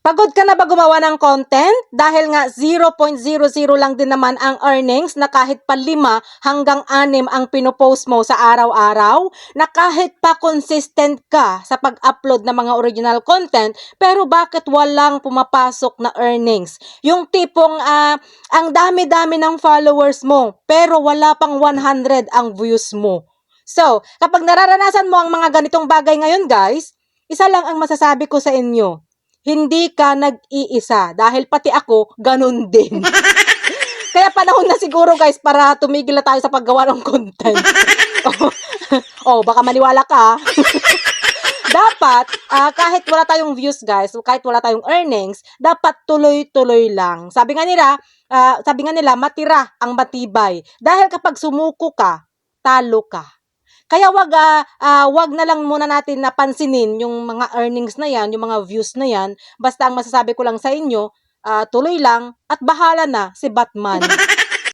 Pagod ka na ba gumawa ng content? Dahil nga 0.00 lang din naman ang earnings na kahit pa 5 hanggang 6 ang pinopost mo sa araw-araw? Na kahit pa consistent ka sa pag-upload ng mga original content, pero bakit walang pumapasok na earnings? Yung tipong ang dami-dami ng followers mo, pero wala pang 100 ang views mo. So, kapag nararanasan mo ang mga ganitong bagay ngayon guys, isa lang ang masasabi ko sa inyo, hindi ka nag-iisa dahil pati ako ganun din. Kaya panahon na siguro guys para tumigil na tayo sa paggawa ng content. Baka maniwala ka. Dapat kahit wala tayong views guys, kahit wala tayong earnings, dapat tuloy-tuloy lang. Sabi nga nila matira ang matibay. Dahil kapag sumuko ka, talo ka. Kaya wag na lang muna natin napansinin yung mga earnings na yan, yung mga views na yan. Basta ang masasabi ko lang sa inyo, tuloy lang at bahala na si Batman.